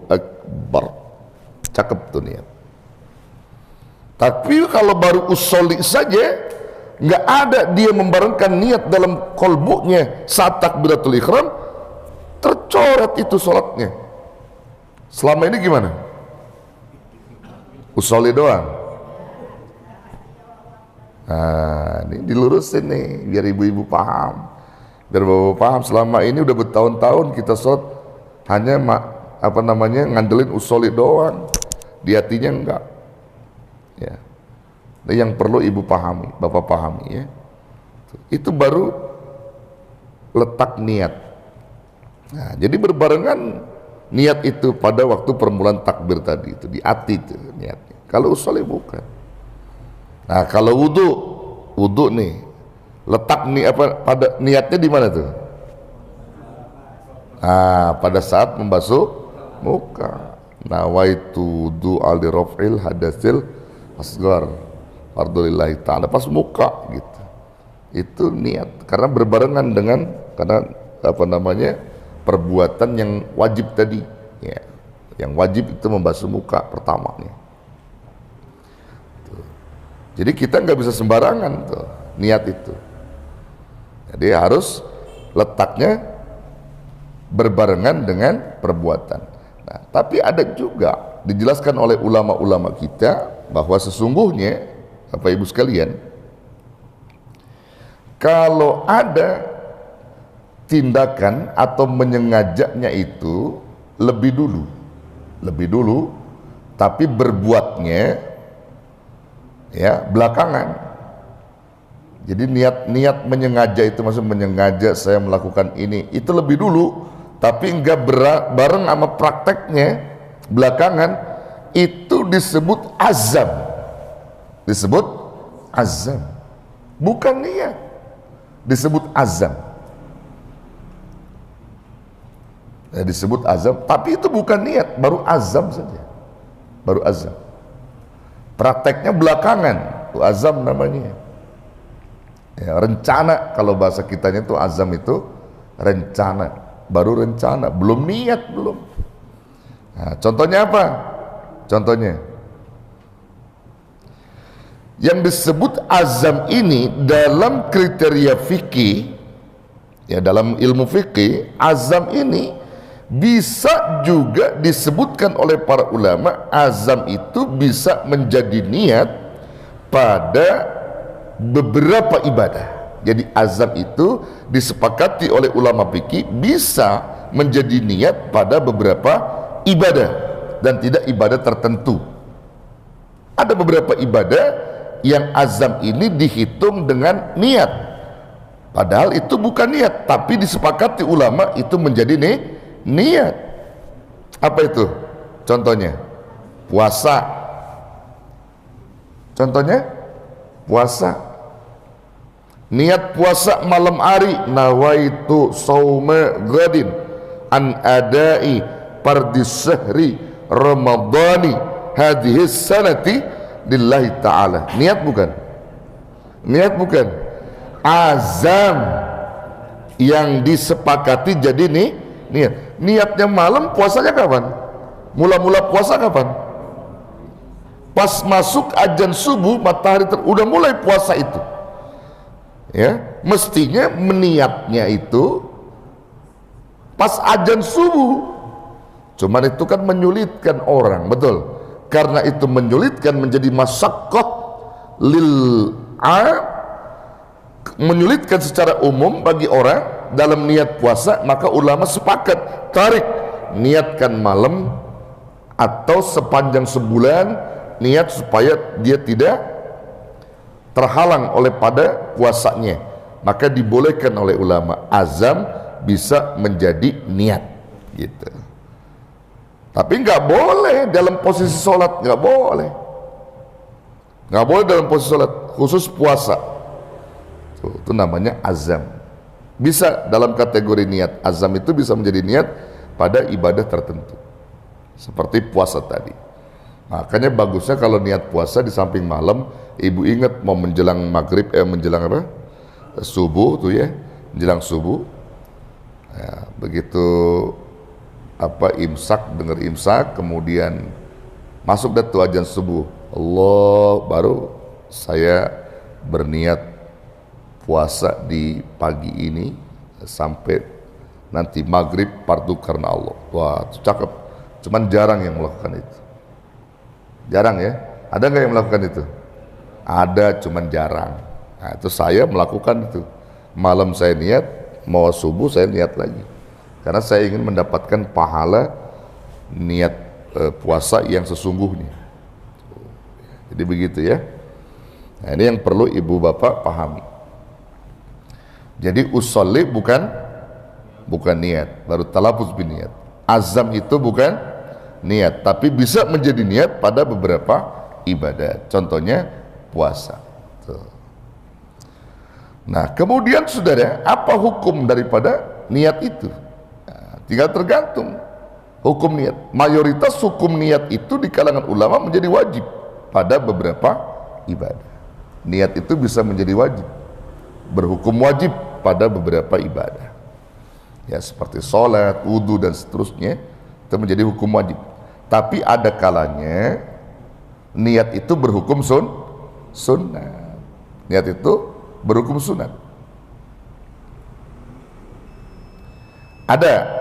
Akbar. Cakep tuh niat. Tapi kalau baru usolli saja, nggak ada dia membarengkan niat dalam kolbunya saat takbiratul ihram, tercoret itu sholatnya. Selama ini gimana? Usolli doang. Nah, ini dilurusin nih biar ibu-ibu paham, biar bapak paham. Selama ini udah bertahun-tahun kita sholat hanya ngandelin usolli doang, di hatinya enggak. Ya. Nah, yang perlu ibu pahami, bapak pahami, ya. Itu baru letak niat. Nah, jadi berbarengan niat itu pada waktu permulaan takbir tadi itu di hati itu niatnya. Kalau usolli bukan. Nah, kalau wudu nih letak nih pada niatnya di mana tuh? Ah, pada saat membasuh muka. Nawaitu wudu li raf'il hadatsil asghar fardulillahi ta'ala, pas muka gitu. Itu niat karena berbarengan dengan perbuatan yang wajib tadi, ya. Yang wajib itu membasuh muka pertamanya. Tuh. Jadi kita nggak bisa sembarangan tuh niat itu. Jadi harus letaknya berbarengan dengan perbuatan. Nah, tapi ada juga dijelaskan oleh ulama-ulama kita bahwa sesungguhnya, Bapak Ibu sekalian, kalau ada tindakan atau menyengajanya itu lebih dulu, tapi berbuatnya ya belakangan. Jadi niat menyengaja itu, maksud menyengaja saya melakukan ini, itu lebih dulu, tapi enggak bareng sama prakteknya belakangan, itu disebut azam. Disebut azam, bukan niat. Disebut azam. Ya, disebut azam, tapi itu bukan niat, baru azam saja. Baru azam. Prakteknya belakangan, itu azam namanya. Ya, rencana, kalau bahasa kitanya itu azam itu rencana, baru rencana, belum niat, belum. Nah, contohnya apa? Contohnya yang disebut azam ini dalam kriteria fikih, ya, dalam ilmu fikih, azam ini bisa juga disebutkan oleh para ulama. Azam itu bisa menjadi niat pada beberapa ibadah. Jadi azam itu disepakati oleh ulama fikih bisa menjadi niat pada beberapa ibadah dan tidak ibadah tertentu. Ada beberapa ibadah yang azam ini dihitung dengan niat, padahal itu bukan niat, tapi disepakati ulama itu menjadi niat. Apa itu? Contohnya puasa. Contohnya puasa. Niat puasa malam hari, nawaitu sauma ghadin an adai fardis syahri ramadhani hadhihi sanati lillahi ta'ala. Niat bukan? Niat bukan? Azam yang disepakati jadi niat. Niatnya malam, puasanya kapan? Mula-mula puasa kapan? Pas masuk azan subuh, matahari udah mulai puasa itu. Ya, mestinya meniatnya itu pas azan subuh. Cuman itu kan menyulitkan orang, betul. Karena itu menyulitkan, menjadi masyaqqah menyulitkan secara umum bagi orang dalam niat puasa, maka ulama sepakat tarik, niatkan malam atau sepanjang sebulan, niat supaya dia tidak terhalang oleh pada puasanya. Maka dibolehkan oleh ulama, azam bisa menjadi niat gitu. Tapi nggak boleh dalam posisi sholat, nggak boleh dalam posisi sholat, khusus puasa. Itu namanya azam. Bisa dalam kategori niat. Azam itu bisa menjadi niat pada ibadah tertentu, seperti puasa tadi. Makanya bagusnya kalau niat puasa di samping malam, ibu ingat mau menjelang maghrib, menjelang apa? Subuh tuh ya, menjelang subuh. Ya, begitu imsak, dengar imsak, kemudian masuk dah tuh azan subuh, Allah, baru saya berniat puasa di pagi ini sampai nanti maghrib fardu karena Allah. Wah, itu cakep. Cuman jarang yang melakukan itu. Jarang ya. Ada nggak yang melakukan itu? Ada, cuman jarang. Nah, itu saya melakukan itu. Malam saya niat, mau subuh saya niat lagi. Karena saya ingin mendapatkan pahala niat puasa yang sesungguhnya. Jadi begitu ya. Nah, ini yang perlu ibu bapak pahami. Jadi usolli bukan niat, baru talafuz bin niat. Azam itu bukan niat, tapi bisa menjadi niat pada beberapa ibadat. Contohnya puasa. Tuh. Nah, kemudian saudara, apa hukum daripada niat itu? Tinggal tergantung hukum niat. Mayoritas hukum niat itu di kalangan ulama menjadi wajib pada beberapa ibadah. Niat itu bisa menjadi wajib, berhukum wajib pada beberapa ibadah. Ya, seperti sholat, wudhu dan seterusnya, itu menjadi hukum wajib. Tapi ada kalanya niat itu berhukum sunnah. Niat itu berhukum sunat. Ada.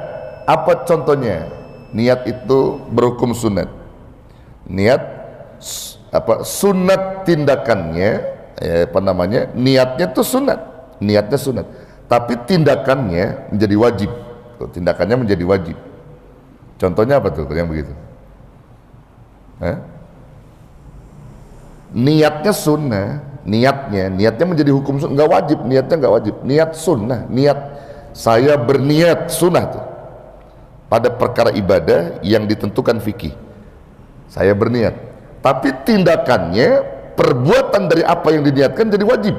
Apa contohnya? Niat itu berhukum sunat. Niat sunat tindakannya, niatnya itu sunat. Niatnya sunat. Tapi tindakannya menjadi wajib. Tindakannya menjadi wajib. Contohnya apa tuh yang begitu? Niatnya sunnah, niatnya menjadi hukum sunnah, nggak wajib, niatnya nggak wajib. Niat sunnah, niat saya berniat sunnah tuh. Pada perkara ibadah yang ditentukan fikih, saya berniat. Tapi tindakannya, perbuatan dari apa yang diniatkan jadi wajib.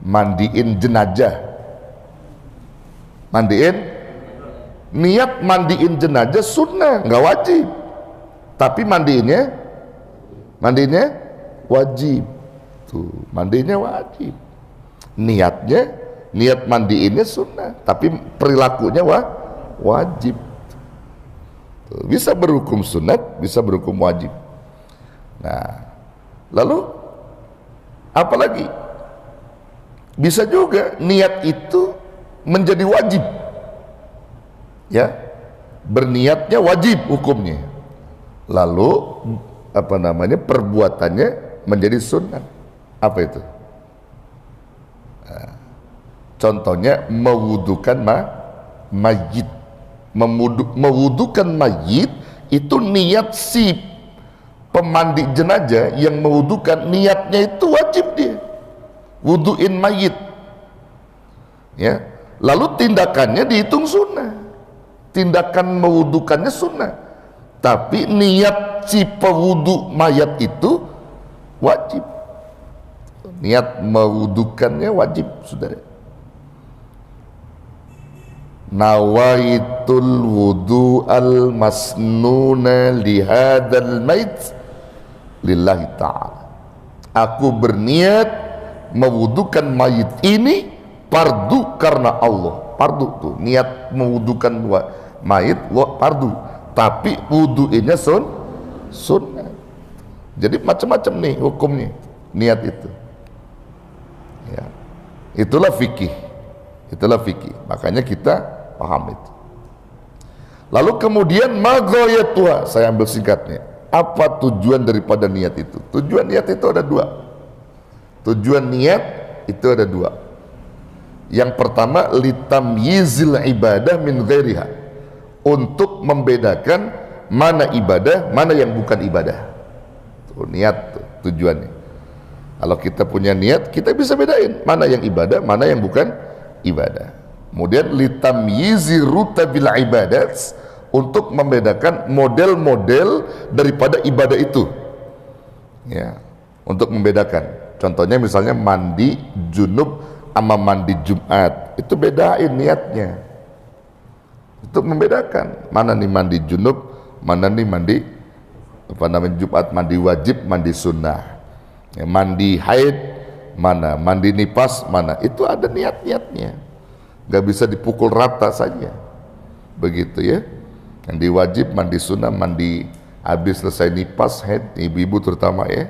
Mandiin jenazah, niat mandiin jenazah sunnah, nggak wajib. Tapi mandiinnya wajib. Tuh, mandiinnya wajib. Niat mandiinnya sunnah, tapi perilakunya wajib. Tuh, bisa berhukum sunat, bisa berhukum wajib. Nah, lalu apa lagi? Bisa juga niat itu menjadi wajib. Ya, berniatnya wajib hukumnya. Lalu perbuatannya menjadi sunnah. Apa itu? Nah, contohnya mewudukan mayit. Mewudukan mayit itu niat si pemandi jenazah yang mewudukan, niatnya itu wajib dia wuduin mayit. Ya, lalu tindakannya dihitung sunnah. Tindakan mewudukannya sunnah, tapi niat si pewudu mayat itu wajib. Niat mewudukannya wajib, saudara. Nawaitul wudu al masnuna lihadal mayt lillahi ta'ala. Aku berniat mewudukan mayit ini fardu karena Allah. Fardu tuh, niat mewudukan mayit fardu, tapi wudunya sunnah. Jadi macam-macam nih hukumnya niat itu. Ya. Itulah fikih. Itulah fikih. Makanya kita paham itu. Lalu kemudian maghayatuha, saya ambil singkatnya. Apa tujuan daripada niat itu? Tujuan niat itu ada dua. Tujuan niat itu ada dua. Yang pertama, litamyizil ibadah min ghairiha. Untuk membedakan mana ibadah, mana yang bukan ibadah. Tuh, niat tuh, tujuannya. Kalau kita punya niat, kita bisa bedain mana yang ibadah, mana yang bukan ibadah. Kemudian litamyizi rutabil ibadat, untuk membedakan model-model daripada ibadah itu. Ya, untuk membedakan. Contohnya misalnya mandi junub sama mandi Jumat, itu bedain niatnya. Untuk membedakan mana nih mandi junub, mana nih mandi Jumat, mandi wajib, mandi sunnah. Ya, mandi haid mana, mandi nifas mana, itu ada niat-niatnya. Gak bisa dipukul rata saja, begitu ya. Yang diwajib, mandi sunnah, mandi habis selesai nifas, haid, ibu-ibu terutama ya,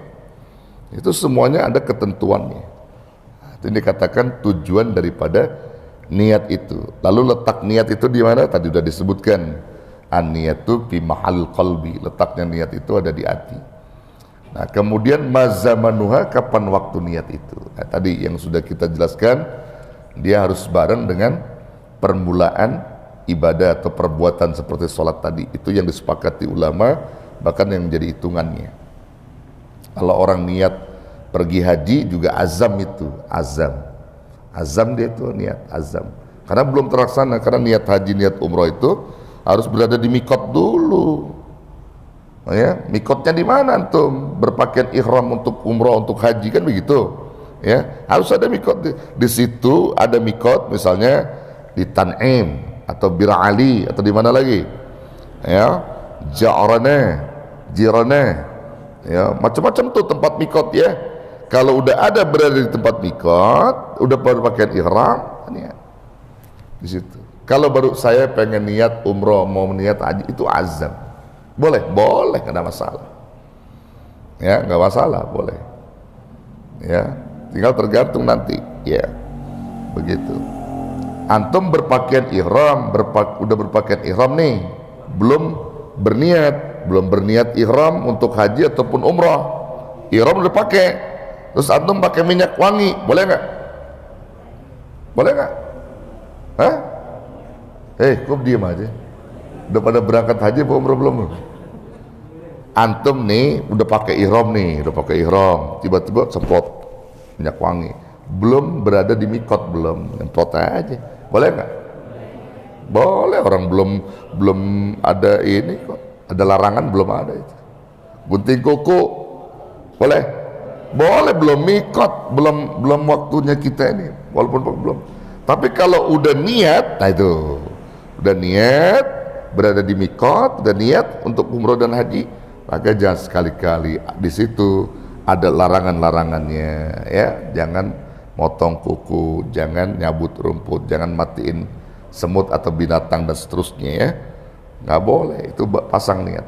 itu semuanya ada ketentuannya. Itu dikatakan tujuan daripada niat itu. Lalu letak niat itu di mana? Tadi sudah disebutkan, an-niyatu fi mahal qalbi, letaknya niat itu ada di hati. Nah, kemudian mazamanuha, kapan waktu niat itu? Nah, tadi yang sudah kita jelaskan, dia harus bareng dengan permulaan ibadah atau perbuatan seperti sholat tadi. Itu yang disepakati ulama, bahkan yang menjadi hitungannya. Kalau orang niat pergi haji juga azam itu, azam dia itu niat, azam. Karena belum terlaksana, karena niat haji, niat umroh itu harus berada di mikot dulu. Oh ya, mikotnya di mana antum? Berpakaian ihram untuk umroh, untuk haji, kan begitu. Ya, harus ada mikot di situ. Ada mikot misalnya di Tan'im atau Bir Ali atau di mana lagi? Ya, Jiranah, ya, macam-macam tuh tempat mikot ya. Kalau udah ada berada di tempat mikot, udah berpakaian ihram, niat di situ. Kalau baru saya pengen niat umroh, mau niat haji, itu azam. Boleh, nggak ada masalah. Ya, nggak masalah, boleh. Ya, tinggal tergantung nanti. Ya, begitu. Antum berpakaian ihram, udah berpakaian ihram nih, belum berniat ihram untuk haji ataupun umrah. Ihram udah pakai, terus antum pakai minyak wangi, boleh nggak? Boleh nggak? Hah? Kok diem aja? Udah pada berangkat haji apa umrah belum? Antum nih udah pakai ihram tiba-tiba semprot minyak wangi, belum berada di mikot, belum nyemprot aja, boleh nggak? Boleh, orang belum ada ini kok, ada larangan belum ada itu. Gunting kuku boleh, belum mikot, belum waktunya kita ini, walaupun belum. Tapi kalau udah niat, nah itu udah niat berada di mikot, udah niat untuk umroh dan haji, maka jangan sekali-kali di situ ada larangan-larangannya ya. Jangan motong kuku, jangan nyabut rumput, jangan matiin semut atau binatang dan seterusnya ya, nggak boleh, itu pasang niat.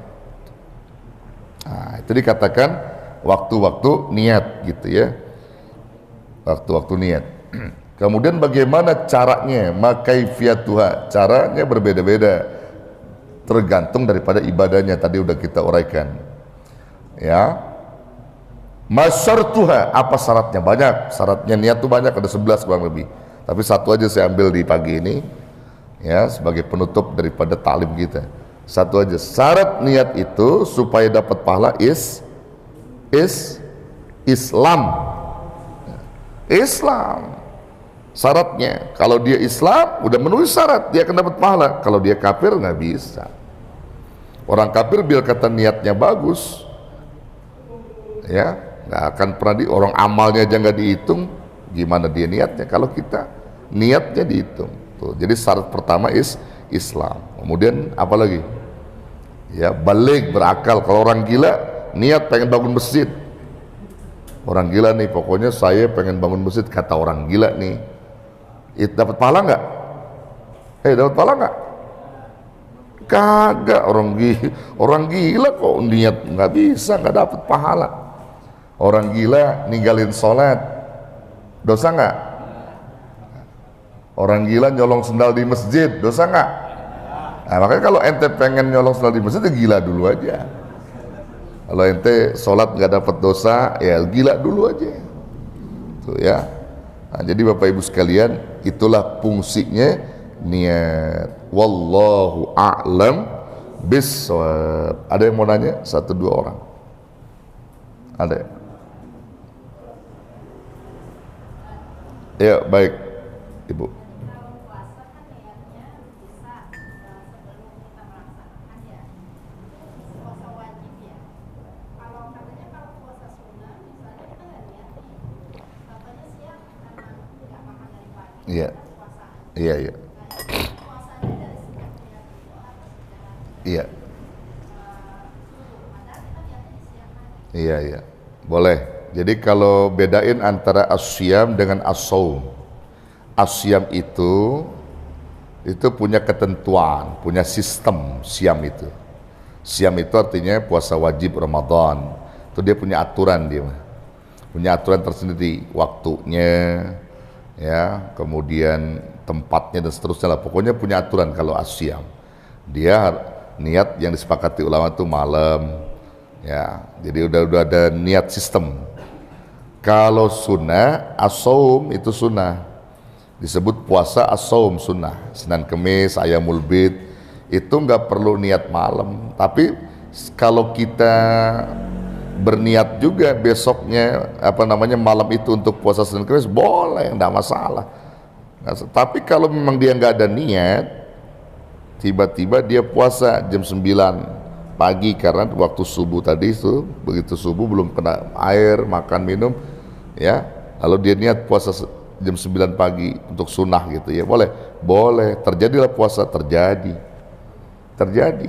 Nah, itu dikatakan waktu-waktu niat gitu ya, waktu-waktu niat. Kemudian bagaimana caranya? Makaifiyatuha, caranya berbeda-beda tergantung daripada ibadahnya, tadi udah kita uraikan ya. Masyartuha, apa syaratnya? Banyak syaratnya niat tuh, banyak, ada 11 kurang lebih, tapi satu aja saya ambil di pagi ini ya sebagai penutup daripada taklim kita. Satu aja syarat niat itu supaya dapat pahala Islam syaratnya. Kalau dia Islam udah memenuhi syarat, dia akan dapat pahala. Kalau dia kafir nggak bisa. Orang kafir biar kata niatnya bagus ya, nggak akan pernah orang amalnya aja nggak dihitung, gimana dia niatnya? Kalau kita niatnya dihitung tuh. Jadi syarat pertama Islam. Kemudian apa lagi? Ya, balik, berakal. Kalau orang gila niat pengen bangun masjid, orang gila nih, pokoknya saya pengen bangun masjid, kata orang gila nih, itu dapat pahala nggak? Dapat pahala nggak? Kagak, orang gila kok niat nggak bisa, nggak dapat pahala. Orang gila ninggalin sholat, dosa nggak? Orang gila nyolong sendal di masjid, dosa nggak? Nah, makanya kalau ente pengen nyolong sendal di masjid, ya gila dulu aja. Kalau ente sholat nggak dapat dosa, ya gila dulu aja. Tuh ya. Nah, jadi Bapak Ibu sekalian, itulah fungsinya niat. Wallahu a'lam bissawab. Ada yang mau nanya? 1-2 orang. Ada? Ya, baik, Ibu. Iya, iya, iya. Iya, iya, iya. Boleh. Jadi kalau bedain antara asyam dengan as-saum. Asyam itu punya ketentuan, punya sistem siam itu. Siam itu artinya puasa wajib Ramadan. Itu dia punya aturan dia. Punya aturan tersendiri, waktunya, ya, kemudian tempatnya dan seterusnya lah. Pokoknya punya aturan kalau asyam. Dia niat yang disepakati ulama itu malam, ya. Jadi udah ada niat sistem. Kalau sunnah, as-saum itu sunnah. Disebut puasa as-saum sunnah. Senin Kemis, Ayyamul Bid, itu nggak perlu niat malam. Tapi kalau kita berniat juga besoknya malam itu untuk puasa Senin Kemis, boleh, enggak masalah. Nah, tapi kalau memang dia nggak ada niat, tiba-tiba dia puasa jam 9 pagi karena waktu subuh tadi itu, begitu subuh belum kena air, makan minum, ya, lalu dia niat puasa jam 9 pagi untuk sunnah gitu ya, boleh, terjadilah puasa, terjadi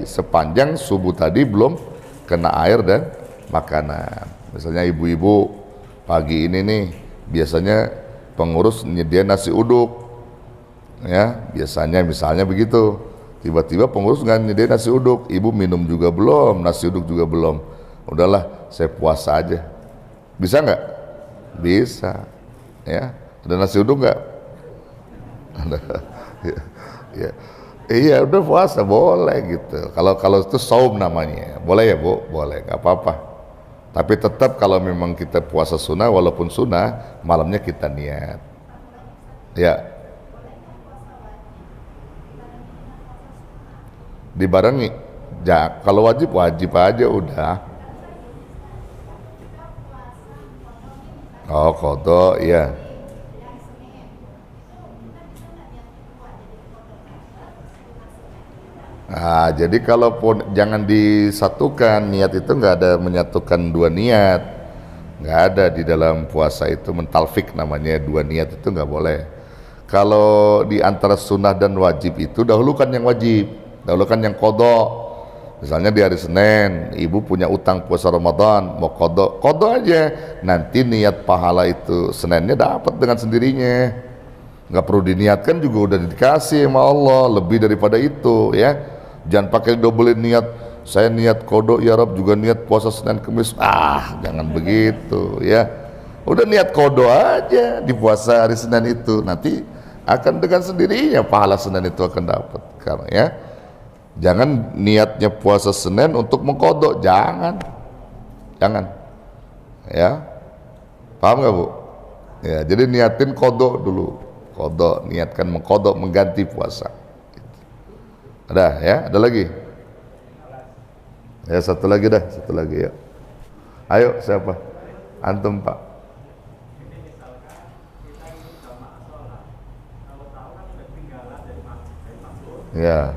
sepanjang subuh tadi belum kena air dan makanan. Misalnya ibu-ibu pagi ini nih biasanya pengurus nyediain nasi uduk, ya, biasanya misalnya begitu. Tiba-tiba pengurus nggak nyediain nasi uduk, ibu minum juga belum, nasi uduk juga belum, udahlah saya puasa aja. Bisa nggak? Bisa, ya. Ada nasi uduk nggak? Ya. Iya, udah puasa, boleh gitu. Kalau itu saum namanya, boleh ya Bu, boleh, nggak apa-apa. Tapi tetap kalau memang kita puasa sunnah, walaupun sunnah, malamnya kita niat. Ya. Dibarengi. Ya, kalau wajib aja udah. Oh, qadha, ya. Nah, jadi kalaupun jangan disatukan, niat itu nggak ada menyatukan dua niat, nggak ada di dalam puasa itu, mentalfik namanya, dua niat itu nggak boleh. Kalau di antara sunnah dan wajib itu dahulukan yang wajib, dahulukan yang qadha. Misalnya di hari Senin, ibu punya utang puasa Ramadan, mau qadha aja, nanti niat pahala itu Seninnya dapat dengan sendirinya. Nggak perlu diniatkan juga udah dikasih sama Allah, lebih daripada itu, ya. Jangan pakai double niat, saya niat qadha ya Rabb, juga niat puasa Senin Kemis. Jangan begitu, ya. Udah niat qadha aja di puasa hari Senin itu, nanti akan dengan sendirinya pahala Senin itu akan dapat. Karena ya, jangan niatnya puasa Senin untuk mengqadha, jangan, ya. Paham nggak Bu? Ya, jadi niatin qadha dulu, qadha, niatkan mengqadha, mengganti puasa. Ada ya, ada lagi? Ya, satu lagi ya. Ayo, siapa? Antum Pak. Ya.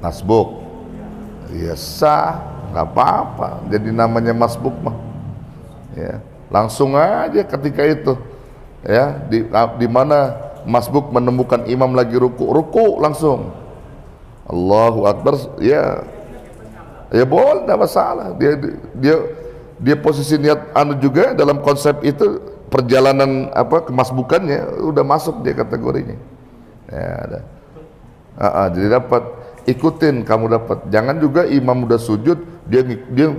Masbuk. Ya sah, nggak apa-apa. Jadi namanya masbuk mah. Ya, langsung aja ketika itu, ya, di mana masbuk menemukan imam lagi ruku langsung Allahu Akbar, ya boleh, tidak masalah. Dia dia posisi niat anu juga dalam konsep itu perjalanan kemasbukannya udah masuk dia kategorinya. Ya, ada. Jadi dapat ikutin, kamu dapat. Jangan juga imam udah sujud dia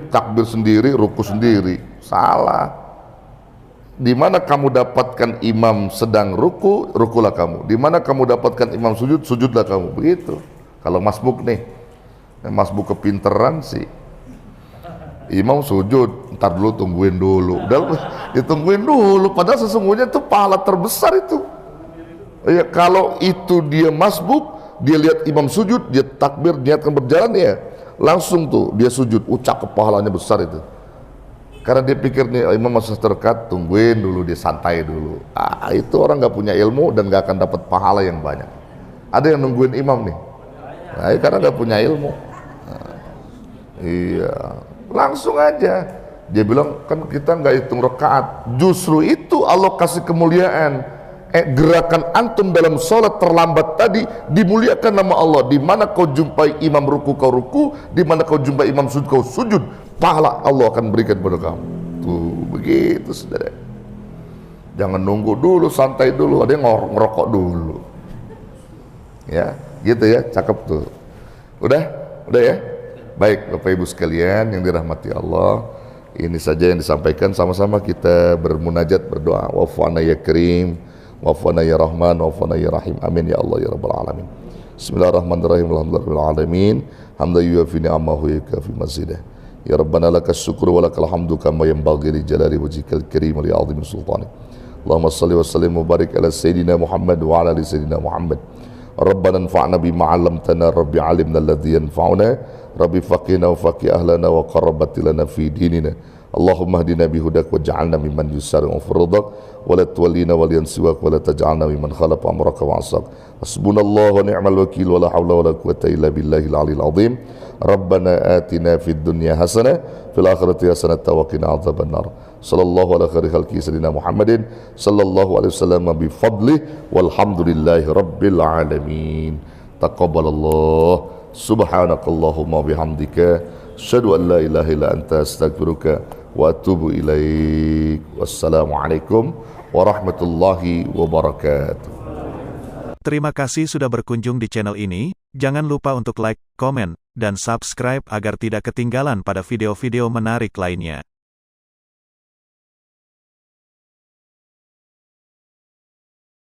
takbir sendiri, ruku sendiri. Salah. Di mana kamu dapatkan imam sedang ruku, rukulah kamu. Di mana kamu dapatkan imam sujud, sujudlah kamu. Begitu. Kalau masbuk nih, masbuk kepinteran sih. Imam sujud, ntar dulu tungguin dulu. Ditungguin dulu. Padahal sesungguhnya itu pahala terbesar itu. Ya, kalau itu dia masbuk, dia lihat imam sujud, dia takbir, niatkan berjalan ya, langsung tuh dia sujud. Cakep, pahalanya besar itu. Karena dia pikir nih imam masih terdekat, tungguin dulu, dia santai dulu. Itu orang nggak punya ilmu dan nggak akan dapat pahala yang banyak. Ada yang nungguin imam nih, karena nggak punya ilmu. Iya, langsung aja. Dia bilang kan kita nggak hitung rakaat. Justru itu Allah kasih kemuliaan. Gerakan antum dalam sholat terlambat tadi dimuliakan nama Allah. Di mana kau jumpai imam ruku kau ruku, di mana kau jumpai imam sujud kau sujud, pahala Allah akan berikan kepada kamu. Tuh begitu saudara. Jangan nunggu dulu, santai dulu, ada yang ngerokok dulu. Ya, gitu ya, cakep tuh. Udah ya. Baik Bapak Ibu sekalian yang dirahmati Allah, ini saja yang disampaikan. Sama-sama kita bermunajat, berdoa. Wa'fana ya Karim, wa'fana ya Rahman, wa'fana ya Rahim. Amin ya Allah ya Rabbal Alamin. Bismillahirrahmanirrahim. Alhamdulillahirabbil alamin. Hamdan yuwafi ni'amahu wa yukafi mazidah. Ya Rabbana lakas syukru wa lakal hamdu kama yanbaghi li jalali wajhikal karim wa li 'azimi sultanik. Allahumma shalli wa sallim wa barik ala sayyidina Muhammad wa ala ali sayyidina Muhammad. Rabbana anfa'na bima 'allamtana, rabbi 'allimna alladhi yanfa'una, rabbi faqihna wa faqih ahlana wa qarrabat lana fi dinina. Allahumma hdina bihudak waj'alna mimman yusari'u fi ridak wa la tuwallina waliyan siwak wa la taj'alna mimman khalafa amraka wa 'asak. Hasbunallahu wa ni'mal wakil wa la hawla wa la quwwata illa billahil 'aliyyil 'azim. Rabbana atina fid dunya hasanah fil akhirati hasanah wa qina adzabannar. Sallallahu ala khairi khalqi sayyidina Muhammadin sallallahu alaihi wasallam bi fadlih walhamdulillahi rabbil alamin. Taqabbalallah. Subhanakallahumma bihamdika asyhadu an la ilaha illa anta astaghfiruka wa atubu ilaik. Wassalamualaikum warahmatullahi wabarakatuh. Terima kasih sudah berkunjung di channel ini. Jangan lupa untuk like, komen, dan subscribe agar tidak ketinggalan pada video-video menarik lainnya.